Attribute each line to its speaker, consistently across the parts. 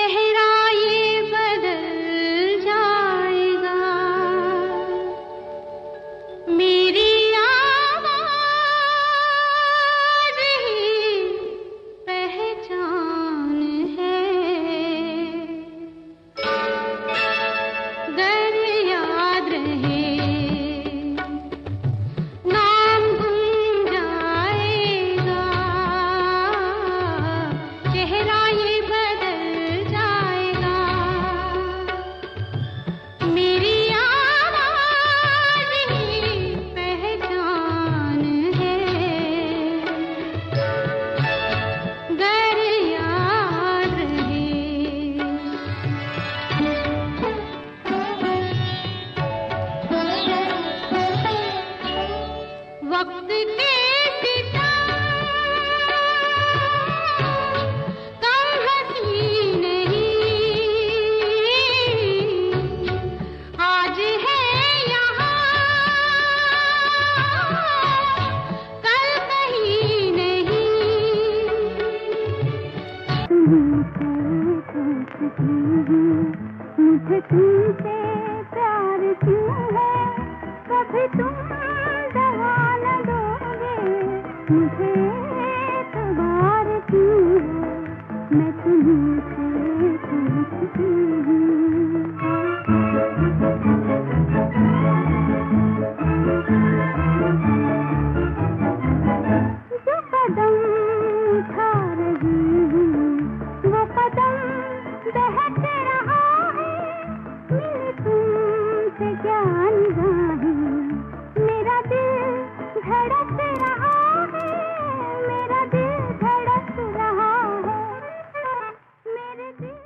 Speaker 1: चेहरा ये बदल जाएगा, मेरी आवाज़ ही पहचान है। गर याद रहे नाम गुम जाएगा, चेहरा ये बदल जाएगा, मेरी आवाज़ ही पहचान है। गर याद रहे वक्त के सितम कम हंसी नहीं, आज है यहाँ कल कहीं नहीं। मुझे तुमसे प्यार क्यों है, कभी तुम दवा न दोगे, मुझे एतबार क्यों है, मैं तुमसे पूछती हूँ। जो कदम उठा रही हूँ वो कदम बहक रहा है, मेरी तुमसे क्या निगाहें, मेरा दिल धड़क रहा है, मेरा दिल धड़क रहा है, मेरे दिल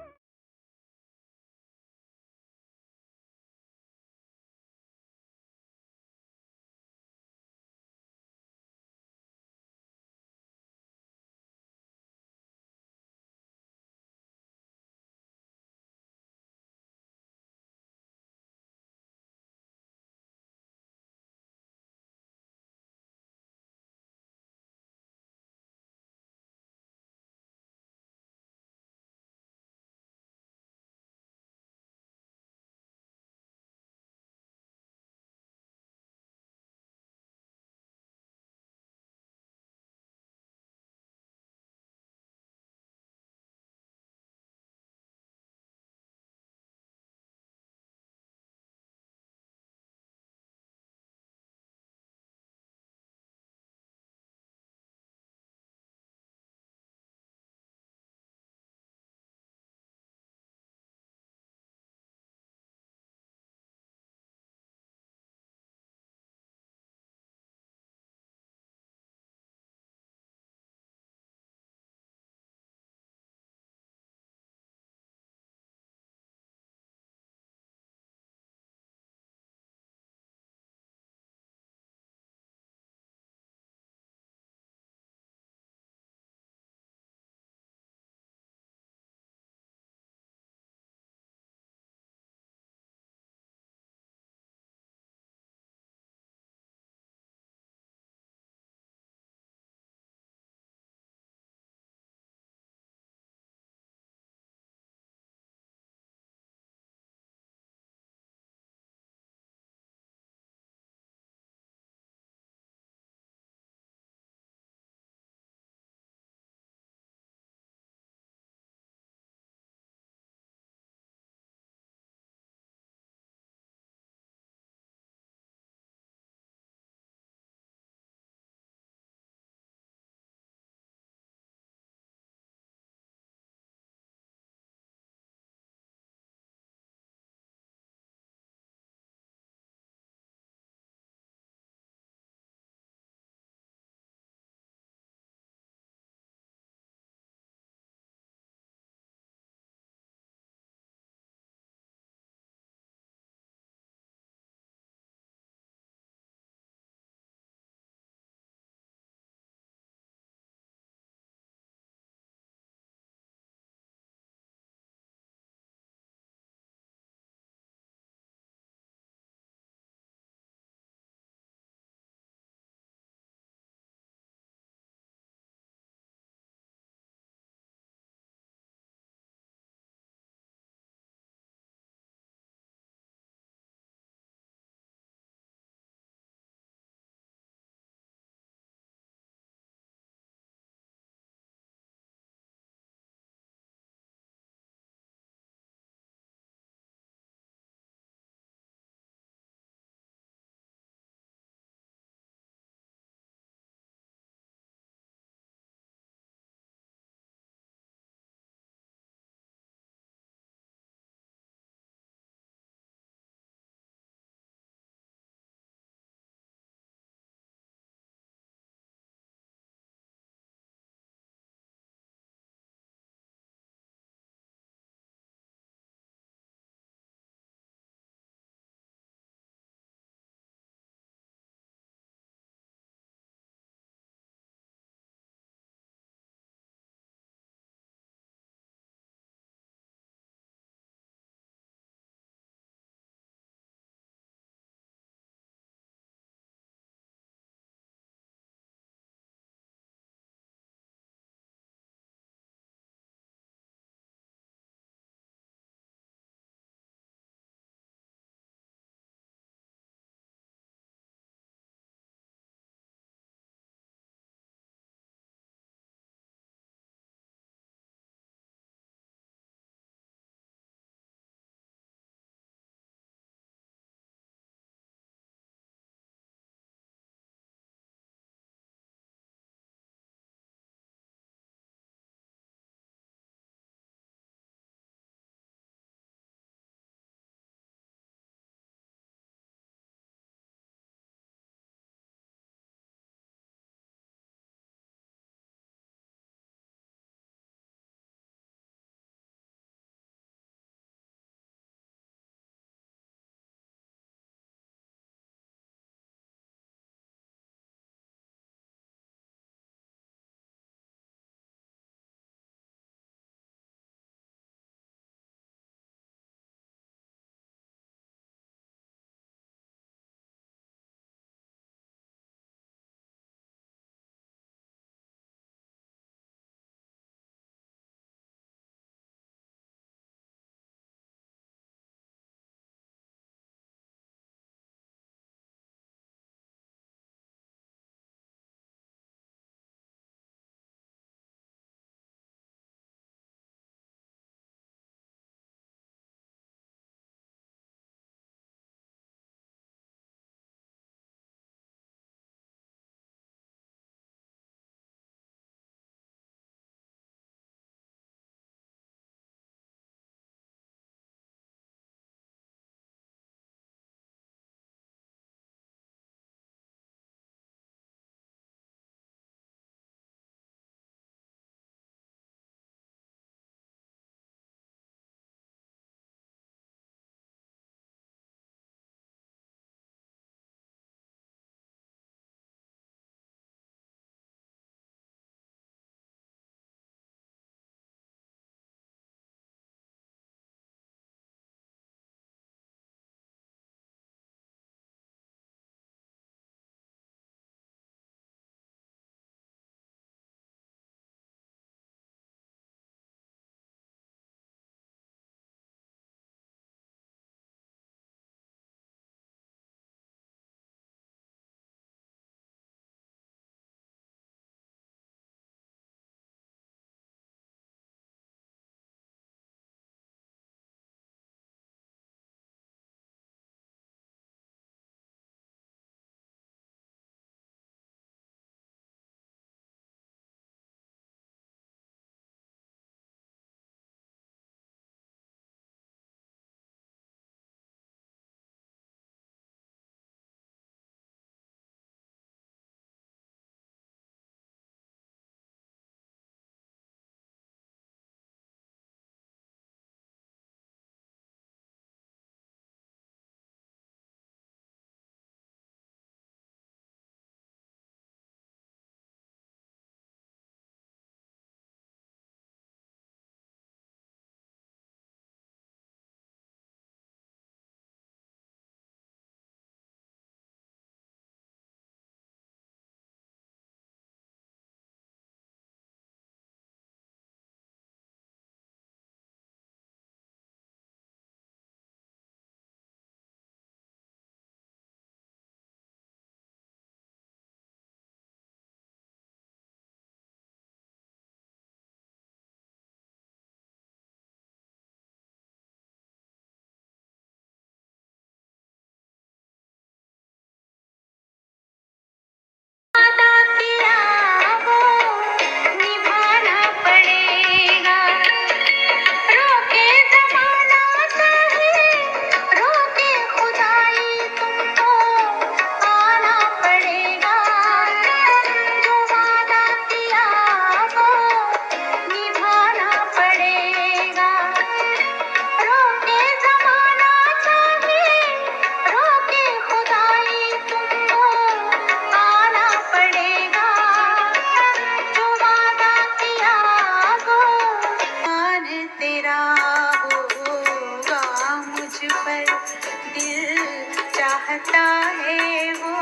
Speaker 1: चाहता है वो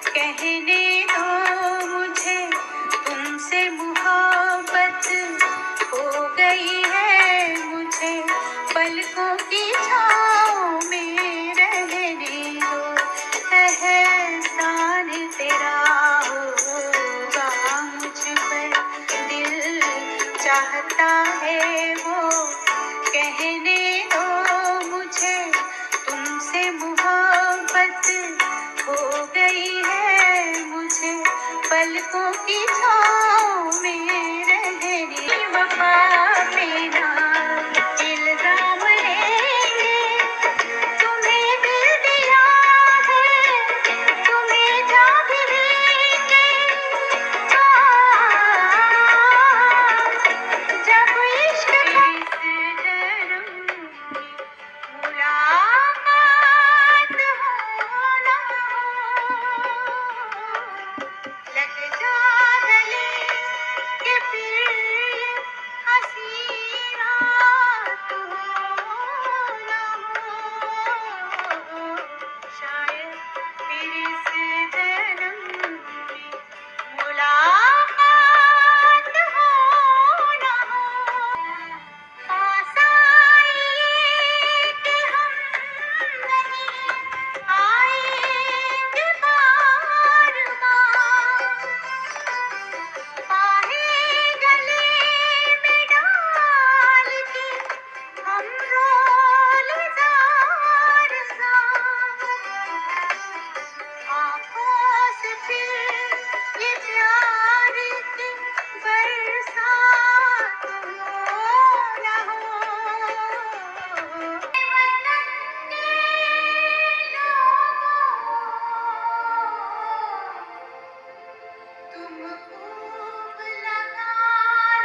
Speaker 1: कहने दो मुझे, तुमसे मोहब्बत हो गई है मुझे, पलकों की छाँव में रहने दो, एहसान तेरा होगा मुझ पर, दिल चाहता है वो कहने दो मुझे, तुमसे मोहब्बत हो गई है मुझे, पलकों की छाँव में रहने वफा में ना इल्जाम लेंगे, तुम्हें दिल दिया है तुम्हें जान देंगे, जब इश्क इस जन्म की मुलाकात हो ना हो, लग जा गले कि फिर ये हंसी रात हो ना हो, शायद फिर इस जन्म की मुलाकात हो ना हो, पास आइए कि हम नहीं आएंगे बार बार, बाहें गले में डाल के हम रोल जार जार, आँखों से फिर ये प्यार की बरसात हो ना हो, वतन के लोगों, तुम खूब लगा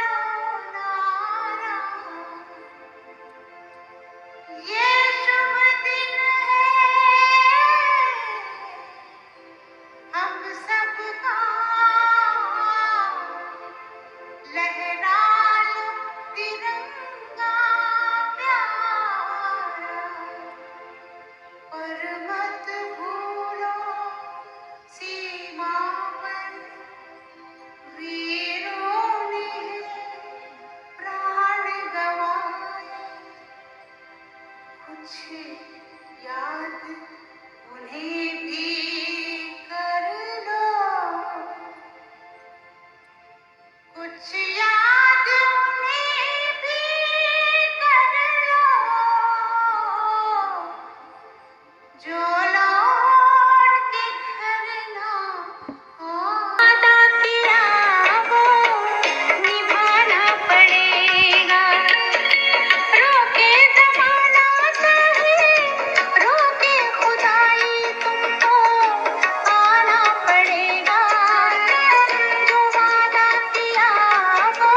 Speaker 1: लो नारा, ये शुभ दिन है हम सबका, लहरा लो तिरंगा प्यारा, पर मत भूलो सीमा पर वीरों ने प्राण गंवाए, कुछ याद उन्हें भी कर लो, कुछ याद उन्हें भी कर लो, जो लौट के घर ना वादा किया वो निभाना पड़ेगा, रोके जमाना चाहे रोके खुदाई तुमको आना पड़ेगा, जो वादा किया वो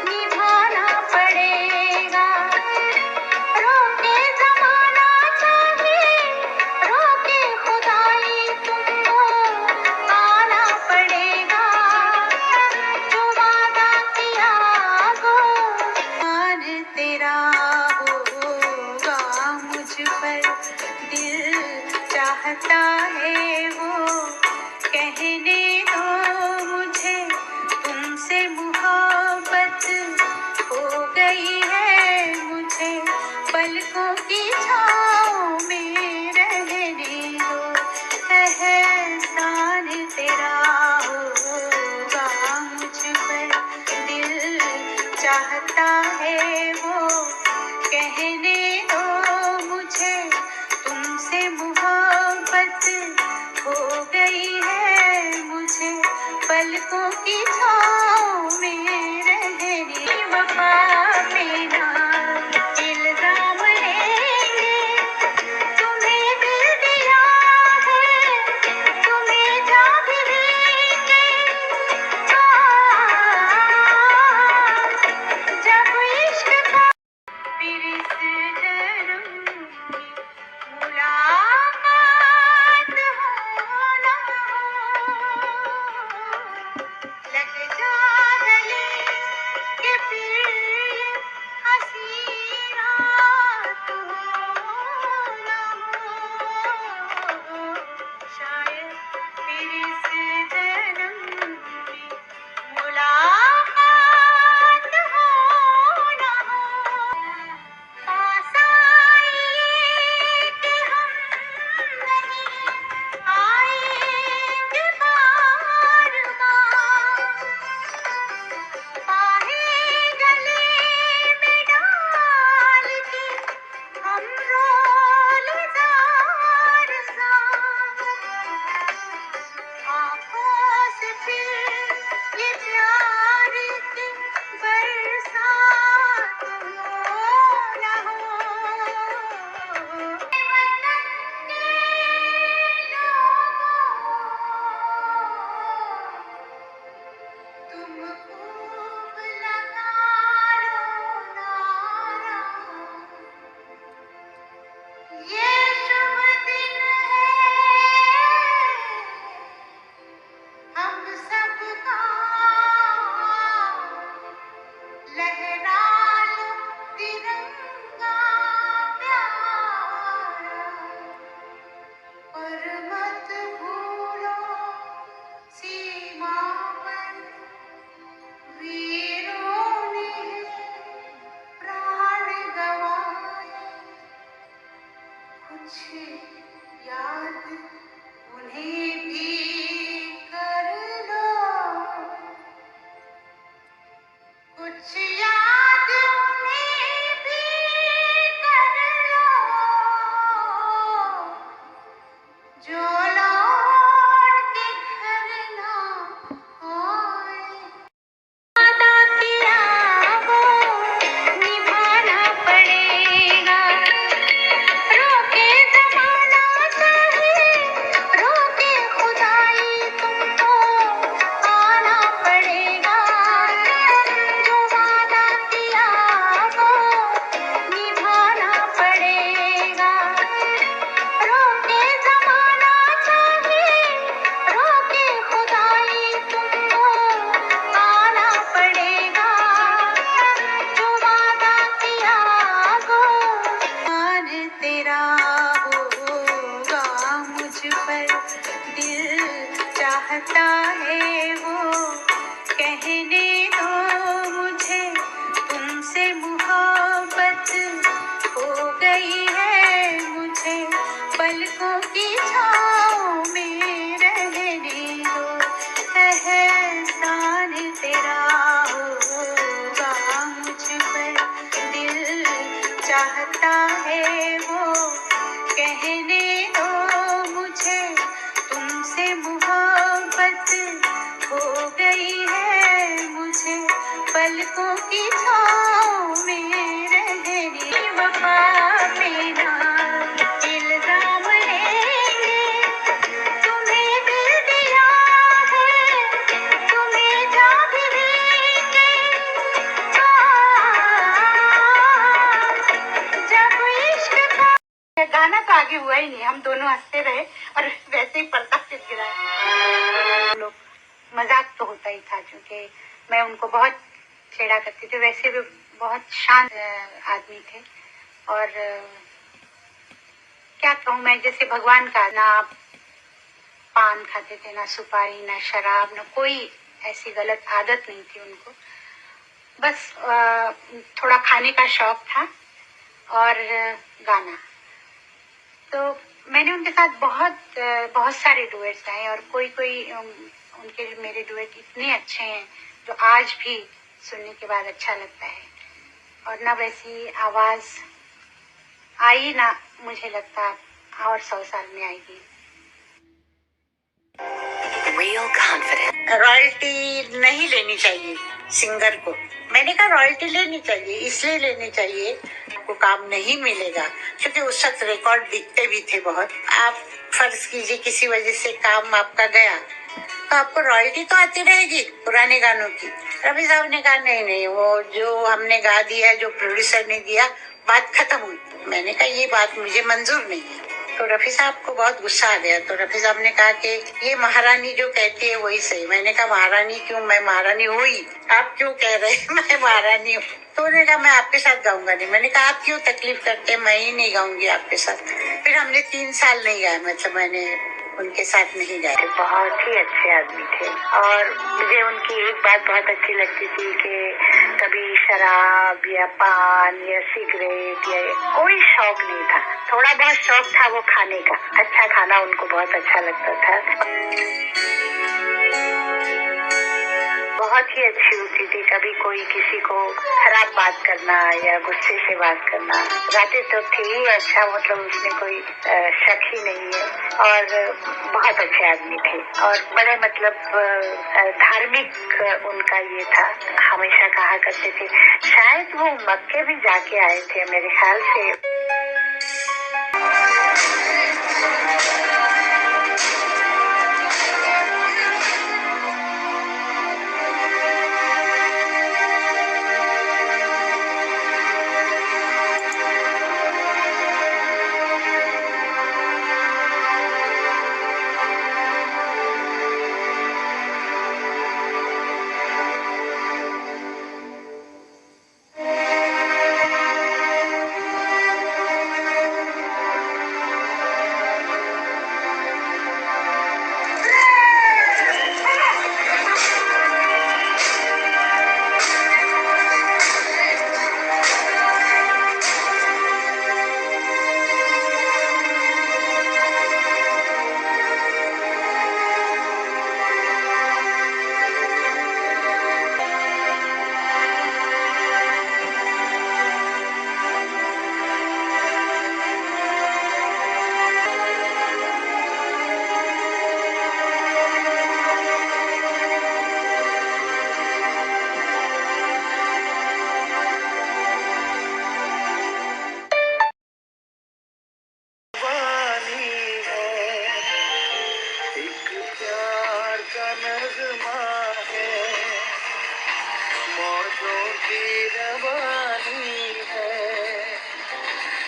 Speaker 1: निभाना पड़ेगा, रोके जमाना चाहे रोके खुदाई तुमको आना पड़ेगा, जो वादा किया वो मान तेरा होगा मुझ पर, दिल चाहता है वो कहने दो मुझे, तुमसे मोहब्बत हो गई है मुझे, पलकों की छाँव में रहने दो, एहसान तेरा होगा मुझ पर, दिल चाहता है वो कहने दो मुझे, तुमसे मोहब्बत हो गई है मुझे, पलकों की छाँव में रहने वफा में ना इल्जाम लेंगे, कुछ याद उन्हें भी कर लो, कुछ याद उन्हें भी कर लो, जो लौट के घर ना आए। वादा किया वो निभाना पड़ेगा, रोके जमाना चाहे रोके खुदाई, तुमको आना पड़ेगा, जो वादा किया वो निभाना पड़ेगा, रोके जमाना चाहे रोके खुदाई, तुमको आना पड़ेगा, जो वादा किया वो। मान तेरा होगा मुझ पर, दिल चाहता है वो कहने दो मुझे, तुमसे मोहब्बत हो गई है मुझे, पलकों की छाँव में रहने दो, एहसान तेरा होगा मुझ पर, दिल चाहता है वो कहने दो मुझे, तुमसे मोहब्बत हो गई है मुझे, पलकों की छाँव में रहने। वफा में ना इल्जाम लेंगे, तुम्हें दिल दिया है, तुम्हें जा भी देंगे, जब इश्क का गाना तो आगे हुआ ही नहीं, हम दोनों हंसते रहे और वैसे ही पर्दा फिर गिराया। लोग मजाक तो होता ही था, क्योंकि मैं उनको बहुत छेड़ा करती थी, वैसे भी बहुत शांत आदमी थे, और क्या कहूँ मैं, जैसे भगवान का, ना पान खाते थे, ना सुपारी, ना शराब, ना कोई ऐसी गलत आदत नहीं थी उनको, बस थोड़ा खाने का शौक था और गाना। तो मैंने उनके साथ बहुत सारे डुएट्स गाए, और कोई उनके मेरे डुएट इतने अच्छे हैं जो आज भी सुनने के बाद अच्छा लगता है, और ना वैसी आवाज आई ना मुझे लगता और 100 साल में आएगी। Real confidence. रॉयल्टी नहीं लेनी चाहिए सिंगर को, मैंने कहा रॉयल्टी लेनी चाहिए, इसलिए लेनी चाहिए आपको काम नहीं मिलेगा क्योंकि उस वक्त रिकॉर्ड दिखते भी थे बहुत। आप फर्ज कीजिए किसी वजह से काम आपका गया तो आपको रॉयल्टी तो आती रहेगी पुराने गानों की। रफी साहब ने कहा नहीं नहीं, वो जो हमने गा दिया, जो प्रोड्यूसर ने दिया, बात खत्म हुई। मैंने कहा ये बात मुझे मंजूर नहीं है। तो रफी साहब को बहुत गुस्सा आ गया, तो रफी साहब ने कहा कि ये महारानी जो कहती है वही सही। मैंने कहा महारानी क्यों, मैं महारानी हुई, आप क्यों कह रहे हैं मैं महारानी हूँ? तो उन्होंने कहा मैं आपके साथ गाऊंगा नहीं। मैंने कहा आप क्यों तकलीफ करते हैं, मैं ही नहीं गाऊंगी आपके साथ। फिर हमने 3 साल नहीं गाया, मतलब मैंने उनके साथ नहीं गाए। बहुत ही अच्छे आदमी थे, और मुझे उनकी एक बात बहुत अच्छी लगती थी कि कभी शराब या पान या सिगरेट या कोई शौक नहीं था। थोड़ा बहुत शौक था वो खाने का, अच्छा खाना उनको बहुत अच्छा लगता था। बहुत ही अच्छी होती थी, कभी कोई किसी को खराब बात करना या गुस्से से बात करना, गाते तो थे ही अच्छा, मतलब उसमें कोई शक ही नहीं है, और बहुत अच्छे आदमी थे, और बड़े मतलब धार्मिक उनका ये था। हमेशा कहा करते थे, शायद वो मक्के भी जाके आए थे मेरे ख्याल से।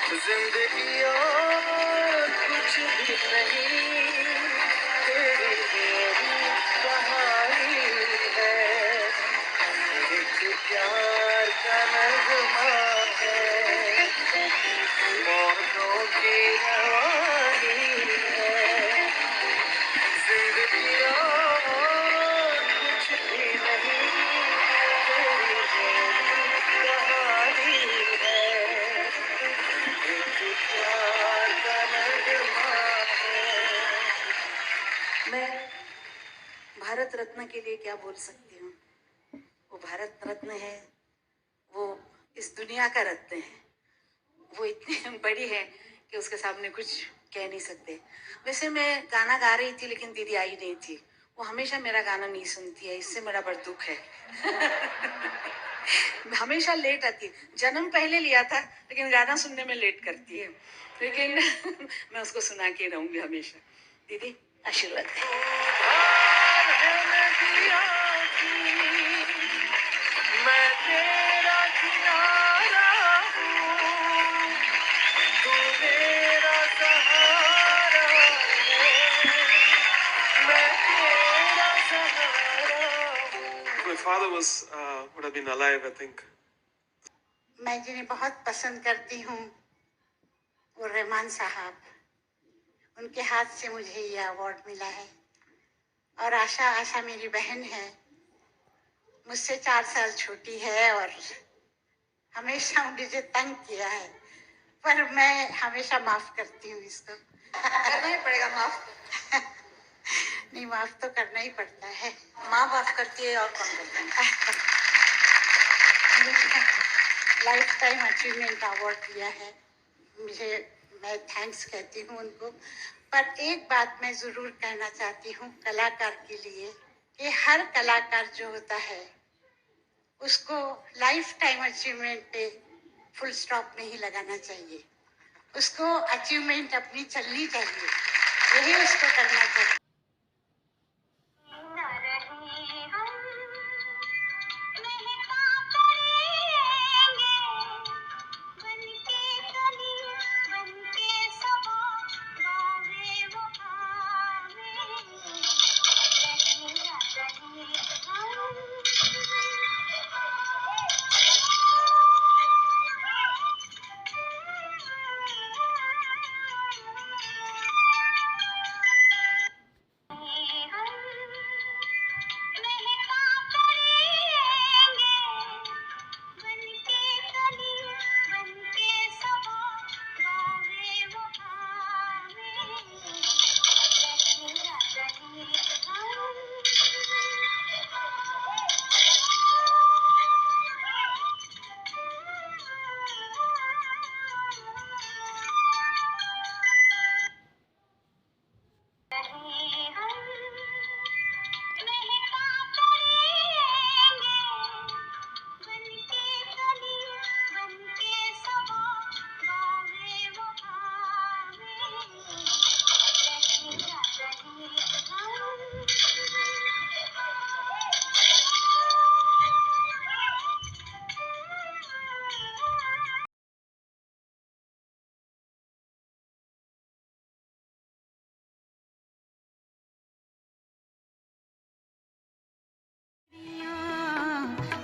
Speaker 2: जिंदगी और कुछ भी नहीं, तेरी मेरी कहानी है, एक प्यार का नगमा है, मौतों की रवानी है। जिंदगी और कुछ भी नहीं, तेरी मेरी कहानी है, एक प्यार का नगमा है। मैं भारत रत्न के लिए क्या बोल सकती हूँ? वो भारत रत्न है, वो इस दुनिया का रत्न है, वो इतनी बड़ी है कि उसके सामने कुछ कह नहीं सकते। वैसे मैं गाना गा रही थी लेकिन दीदी आई नहीं थी। वो हमेशा मेरा गाना नहीं सुनती है, इससे मेरा बड़ा दुख है। हमेशा लेट आती है। जन्म पहले लिया था लेकिन गाना सुनने में लेट करती है, लेकिन मैं उसको सुना के रहूंगी हमेशा। दीदी आशीर्वाद मैं तेरा किनारा हूँ, तू मेरा सहारा है, मैं तेरा सहारा हूँ। My father would have been alive, I think.
Speaker 1: मैं जिन्हें बहुत पसंद करती हूँ वो रहमान साहब, उनके हाथ से मुझे ये अवार्ड मिला है। और आशा मेरी बहन है, मुझसे 4 साल छोटी है और हमेशा मुझे तंग किया है, पर मैं हमेशा माफ करती हूँ इसको। करना ही पड़ेगा माफ। नहीं, माफ तो करना ही पड़ता है। माँ माफ करती है और कौन करता है? लाइफ टाइम अचीवमेंट अवार्ड दिया है मुझे, मैं थैंक्स कहती हूँ उनको। पर एक बात मैं जरूर कहना चाहती हूँ कलाकार के लिए, कि हर कलाकार जो होता है उसको लाइफ टाइम अचीवमेंट पे फुल स्टॉप नहीं लगाना चाहिए, उसको अचीवमेंट अपनी चलनी चाहिए, यही उसको करना चाहिए।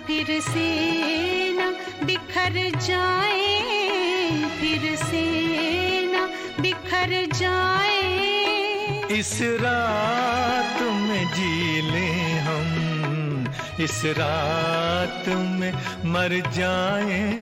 Speaker 1: फिर से न बिखर जाए, फिर से न बिखर जाए,
Speaker 2: इस रात में जी लें हम, इस रात में मर जाएं।